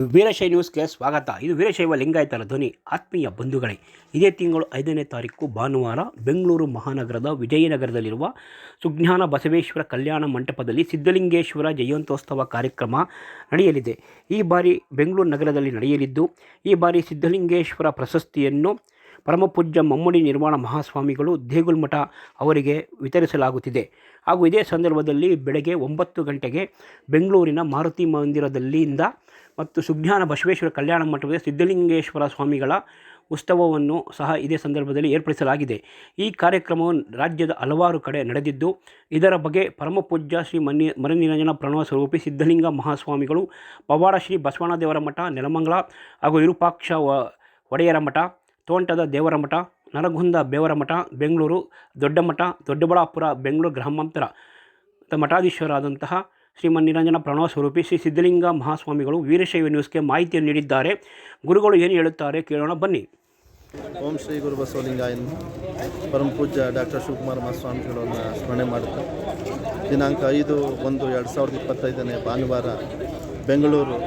ವೀರಶೈವ ನ್ಯೂಸ್ಗೆ ಸ್ವಾಗತ. ಇದು ವೀರಶೈವ ಲಿಂಗಾಯತರ ಧ್ವನಿ. ಆತ್ಮೀಯ ಬಂಧುಗಳೇ, ಇದೇ ತಿಂಗಳು 5ನೇ ತಾರೀಕು ಭಾನುವಾರ ಬೆಂಗಳೂರು ಮಹಾನಗರದ ವಿಜಯನಗರದಲ್ಲಿರುವ ಸುಜ್ಞಾನ ಬಸವೇಶ್ವರ ಕಲ್ಯಾಣ ಮಂಟಪದಲ್ಲಿ ಸಿದ್ಧಲಿಂಗೇಶ್ವರ ಜಯಂತ್ಯೋತ್ಸವ ಕಾರ್ಯಕ್ರಮ ನಡೆಯಲಿದೆ. ಈ ಬಾರಿ ಬೆಂಗಳೂರು ನಗರದಲ್ಲಿ ನಡೆಯಲಿದ್ದು, ಈ ಬಾರಿ ಸಿದ್ಧಲಿಂಗೇಶ್ವರ ಪ್ರಶಸ್ತಿಯನ್ನು ಪರಮಪೂಜ್ಯ ಮಮ್ಮಡಿ ನಿರ್ವಾಣ ಮಹಾಸ್ವಾಮಿಗಳು ದೇಗುಲಮಠ ಅವರಿಗೆ ವಿತರಿಸಲಾಗುತ್ತಿದೆ. ಹಾಗೂ ಇದೇ ಸಂದರ್ಭದಲ್ಲಿ ಬೆಳಗ್ಗೆ 9 ಗಂಟೆಗೆ ಬೆಂಗಳೂರಿನ ಮಾರುತಿ ಮಂದಿರದಲ್ಲಿಂದ ಮತ್ತು ಸುಜ್ಞಾನ ಬಸವೇಶ್ವರ ಕಲ್ಯಾಣ ಮಂಟಪದ ಸಿದ್ಧಲಿಂಗೇಶ್ವರ ಸ್ವಾಮಿಗಳ ಉತ್ಸವವನ್ನು ಸಹ ಇದೇ ಸಂದರ್ಭದಲ್ಲಿ ಏರ್ಪಡಿಸಲಾಗಿದೆ. ಈ ಕಾರ್ಯಕ್ರಮವು ರಾಜ್ಯದ ಹಲವಾರು ಕಡೆ ನಡೆದಿದ್ದು, ಇದರ ಬಗ್ಗೆ ಪರಮಪೂಜ್ಯ ಶ್ರೀ ಮರಿನಿರಂಜನ ಪ್ರಣವ ಸ್ವರೂಪಿ ಸಿದ್ಧಲಿಂಗ ಮಹಾಸ್ವಾಮಿಗಳು, ಪವಾಡ ಶ್ರೀ ಬಸವಣ್ಣದೇವರ ಮಠ ನೆಲಮಂಗಲ ಹಾಗೂ ವಿರೂಪಾಕ್ಷ ಒಡೆಯರ ಮಠ, ತೋಂಟದ ದೇವರ ಮಠ, ನರಗುಂದ ಬೇವರ ಮಠ, ಬೆಂಗಳೂರು ದೊಡ್ಡಮಠ, ದೊಡ್ಡಬಳ್ಳಾಪುರ, ಬೆಂಗಳೂರು ಗ್ರಾಮಾಂತರ ಮಠಾಧೀಶರಾದಂತಹ ಶ್ರೀಮನ್ನಿರಂಜನ ಪ್ರಣವ ಸ್ವರೂಪಿ ಶ್ರೀ ಸಿದ್ಧಲಿಂಗ ಮಹಾಸ್ವಾಮಿಗಳು ವೀರಶೈವ ನ್ಯೂಸ್ಗೆ ಮಾಹಿತಿಯನ್ನು ನೀಡಿದ್ದಾರೆ. ಗುರುಗಳು ಏನು ಹೇಳುತ್ತಾರೆ ಕೇಳೋಣ ಬನ್ನಿ. ಓಂ ಶ್ರೀ ಗುರು ಬಸವಲಿಂಗಾಯ ಪರಮ ಪೂಜ್ಯ ಡಾಕ್ಟರ್ ಶಿವಕುಮಾರ ಮಹಾಸ್ವಾಮಿಗಳನ್ನು ಸ್ಮರಣೆ ಮಾಡುತ್ತಾ ದಿನಾಂಕ 5/1/2025 ಭಾನುವಾರ ಬೆಂಗಳೂರು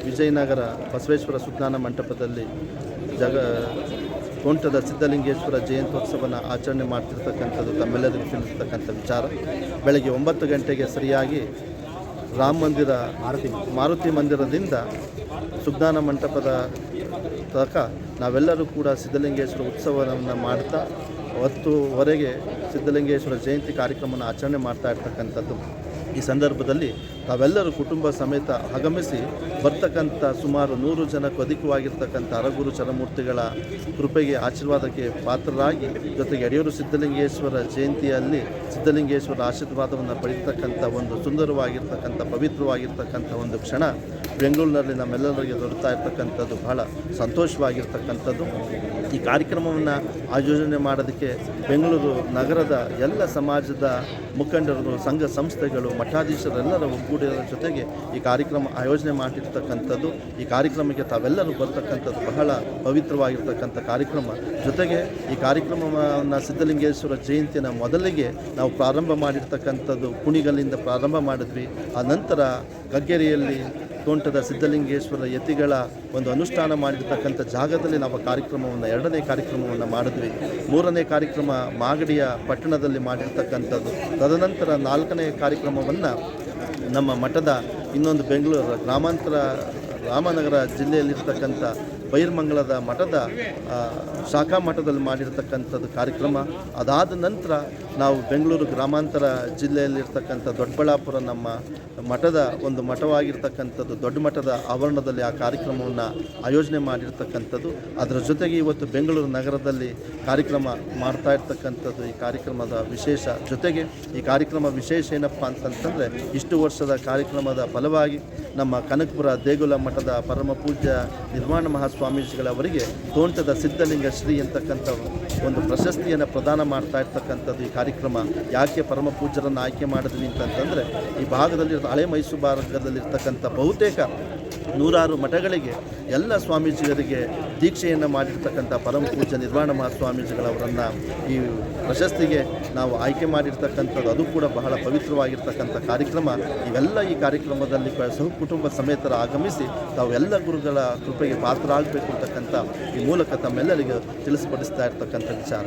ವಿಜಯನಗರ ಬಸವೇಶ್ವರ ಸುಜ್ಞಾನ ಮಂಟಪದಲ್ಲಿ ತೋಂಟದ ಸಿದ್ಧಲಿಂಗೇಶ್ವರ ಜಯಂತ್ಯೋತ್ಸವನ ಆಚರಣೆ ಮಾಡ್ತಿರ್ತಕ್ಕಂಥದ್ದು ತಮ್ಮೆಲ್ಲರಿಗೂ ತಿಳಿರ್ತಕ್ಕಂಥ ವಿಚಾರ. ಬೆಳಗ್ಗೆ 9 ಗಂಟೆಗೆ ಸರಿಯಾಗಿ ರಾಮ ಮಂದಿರ ಮಾರುತಿ ಮಂದಿರದಿಂದ ಸುಜ್ಞಾನ ಮಂಟಪದ ತನಕ ನಾವೆಲ್ಲರೂ ಕೂಡ ಸಿದ್ಧಲಿಂಗೇಶ್ವರ ಉತ್ಸವವನ್ನು ಮಾಡ್ತಾ 10ವರೆಗೆ ಸಿದ್ಧಲಿಂಗೇಶ್ವರ ಜಯಂತಿ ಕಾರ್ಯಕ್ರಮವನ್ನು ಆಚರಣೆ ಮಾಡ್ತಾ ಇರ್ತಕ್ಕಂಥದ್ದು. ಈ ಸಂದರ್ಭದಲ್ಲಿ ತಾವೆಲ್ಲರೂ ಕುಟುಂಬ ಸಮೇತ ಆಗಮಿಸಿ ಬರ್ತಕ್ಕಂಥ ಸುಮಾರು 100 ಜನಕ್ಕೂ ಅಧಿಕವಾಗಿರ್ತಕ್ಕಂಥ ಅರಗುರು ಚರಮೂರ್ತಿಗಳ ಕೃಪೆಗೆ ಆಶೀರ್ವಾದಕ್ಕೆ ಪಾತ್ರರಾಗಿ, ಜೊತೆಗೆ ಯಡಿಯೂರು ಸಿದ್ಧಲಿಂಗೇಶ್ವರ ಜಯಂತಿಯಲ್ಲಿ ಸಿದ್ಧಲಿಂಗೇಶ್ವರ ಆಶೀರ್ವಾದವನ್ನು ಪಡೆಯತಕ್ಕಂಥ ಒಂದು ಸುಂದರವಾಗಿರ್ತಕ್ಕಂಥ ಪವಿತ್ರವಾಗಿರ್ತಕ್ಕಂಥ ಒಂದು ಕ್ಷಣ ಬೆಂಗಳೂರಿನಲ್ಲಿ ನಮ್ಮೆಲ್ಲರಿಗೆ ದೊರೆತಾ ಇರ್ತಕ್ಕಂಥದ್ದು ಬಹಳ ಸಂತೋಷವಾಗಿರ್ತಕ್ಕಂಥದ್ದು. ಈ ಕಾರ್ಯಕ್ರಮವನ್ನು ಆಯೋಜನೆ ಮಾಡೋದಕ್ಕೆ ಬೆಂಗಳೂರು ನಗರದ ಎಲ್ಲ ಸಮಾಜದ ಮುಖಂಡರು, ಸಂಘ ಸಂಸ್ಥೆಗಳು, ಮಠಾಧೀಶರೆಲ್ಲರ ಒಗ್ಗೂಡಿನ ಜೊತೆಗೆ ಈ ಕಾರ್ಯಕ್ರಮ ಆಯೋಜನೆ ಮಾಡಿರ್ತಕ್ಕಂಥದ್ದು. ಈ ಕಾರ್ಯಕ್ರಮಕ್ಕೆ ತಾವೆಲ್ಲರೂ ಬರ್ತಕ್ಕಂಥದ್ದು ಬಹಳ ಪವಿತ್ರವಾಗಿರ್ತಕ್ಕಂಥ ಕಾರ್ಯಕ್ರಮ. ಜೊತೆಗೆ ಈ ಕಾರ್ಯಕ್ರಮವನ್ನು ಸಿದ್ಧಲಿಂಗೇಶ್ವರ ಜಯಂತಿನ ಮೊದಲಿಗೆ ನಾವು ಪ್ರಾರಂಭ ಮಾಡಿರ್ತಕ್ಕಂಥದ್ದು ಕುಣಿಗಲ್ಲಿಂದ ಪ್ರಾರಂಭ ಮಾಡಿದ್ವಿ. ಆ ನಂತರ ಕಗ್ಗೆರೆಯಲ್ಲಿ ತೋಂಟದ ಸಿದ್ಧಲಿಂಗೇಶ್ವರ ಯತಿಗಳ ಒಂದು ಅನುಷ್ಠಾನ ಮಾಡಿರ್ತಕ್ಕಂಥ ಜಾಗದಲ್ಲಿ ನಾವು ಕಾರ್ಯಕ್ರಮವನ್ನು 2ನೇ ಕಾರ್ಯಕ್ರಮವನ್ನು ಮಾಡಿದ್ವಿ. 3ನೇ ಕಾರ್ಯಕ್ರಮ ಮಾಗಡಿಯ ಪಟ್ಟಣದಲ್ಲಿ ಮಾಡಿರ್ತಕ್ಕಂಥದ್ದು. ತದನಂತರ 4ನೇ ಕಾರ್ಯಕ್ರಮವನ್ನು ನಮ್ಮ ಮಠದ ಇನ್ನೊಂದು ಬೆಂಗಳೂರು ಗ್ರಾಮಾಂತರ ರಾಮನಗರ ಜಿಲ್ಲೆಯಲ್ಲಿರ್ತಕ್ಕಂಥ ಬೈರ್ಮಂಗಲದ ಮಠದ ಶಾಖಾ ಮಠದಲ್ಲಿ ಮಾಡಿರ್ತಕ್ಕಂಥದ್ದು ಕಾರ್ಯಕ್ರಮ. ಅದಾದ ನಂತರ ನಾವು ಬೆಂಗಳೂರು ಗ್ರಾಮಾಂತರ ಜಿಲ್ಲೆಯಲ್ಲಿರ್ತಕ್ಕಂಥ ದೊಡ್ಡಬಳ್ಳಾಪುರ ನಮ್ಮ ಮಠದ ಒಂದು ಮಠವಾಗಿರ್ತಕ್ಕಂಥದ್ದು ದೊಡ್ಡ ಮಠದ ಆವರಣದಲ್ಲಿ ಆ ಕಾರ್ಯಕ್ರಮವನ್ನು ಆಯೋಜನೆ ಮಾಡಿರ್ತಕ್ಕಂಥದ್ದು. ಅದರ ಜೊತೆಗೆ ಇವತ್ತು ಬೆಂಗಳೂರು ನಗರದಲ್ಲಿ ಕಾರ್ಯಕ್ರಮ ಮಾಡ್ತಾ ಇರ್ತಕ್ಕಂಥದ್ದು ಈ ಕಾರ್ಯಕ್ರಮದ ವಿಶೇಷ. ಜೊತೆಗೆ ಈ ಕಾರ್ಯಕ್ರಮ ವಿಶೇಷ ಏನಪ್ಪ ಅಂತಂತಂದರೆ, ಇಷ್ಟು ವರ್ಷದ ಕಾರ್ಯಕ್ರಮದ ಫಲವಾಗಿ ನಮ್ಮ ಕನಕಪುರ ದೇಗುಲ ಮಠದ ಪರಮ ಪೂಜ್ಯ ನಿರ್ವಾಣ ಮಹಾಸ್ವಾಮೀಜಿಗಳವರಿಗೆ ತೋಂಟದ ಸಿದ್ಧಲಿಂಗ ಶ್ರೀ ಅಂತಕ್ಕಂಥ ಒಂದು ಪ್ರಶಸ್ತಿಯನ್ನು ಪ್ರದಾನ ಮಾಡ್ತಾ ಇರ್ತಕ್ಕಂಥದ್ದು ಈ ಕಾರ್ಯಕ್ರಮ. ಯಾಕೆ ಪರಮ ಪೂಜ್ಯರನ್ನು ಆಯ್ಕೆ ಮಾಡಿದ್ವಿ ಅಂತಂತಂದರೆ, ಈ ಭಾಗದಲ್ಲಿ ಹಳೆ ಮೈಸೂರು ಭಾಗದಲ್ಲಿರ್ತಕ್ಕಂಥ ಬಹುತೇಕ 100 ಮಠಗಳಿಗೆ ಎಲ್ಲ ಸ್ವಾಮೀಜಿಗರಿಗೆ ದೀಕ್ಷೆಯನ್ನು ಮಾಡಿರ್ತಕ್ಕಂಥ ಪರಮ ಪೂಜ್ಯ ನಿರ್ವಾಣ ಮಹಾಸ್ವಾಮೀಜಿಗಳವರನ್ನು ಈ ಪ್ರಶಸ್ತಿಗೆ ನಾವು ಆಯ್ಕೆ ಮಾಡಿರ್ತಕ್ಕಂಥದ್ದು. ಅದು ಕೂಡ ಬಹಳ ಪವಿತ್ರವಾಗಿರ್ತಕ್ಕಂಥ ಕಾರ್ಯಕ್ರಮ. ಇವೆಲ್ಲ ಈ ಕಾರ್ಯಕ್ರಮದಲ್ಲಿ ಕುಟುಂಬ ಸಮೇತರ ಆಗಮಿಸಿ ತಾವು ಎಲ್ಲ ಗುರುಗಳ ಕೃಪೆಗೆ ಪಾತ್ರ ಆಗಬೇಕು ಅಂತಕ್ಕಂಥ ಈ ಮೂಲಕ ತಮ್ಮೆಲ್ಲರಿಗೆ ತಿಳಿಸ್ಪಡಿಸ್ತಾ ಇರ್ತಕ್ಕಂಥ ವಿಚಾರ.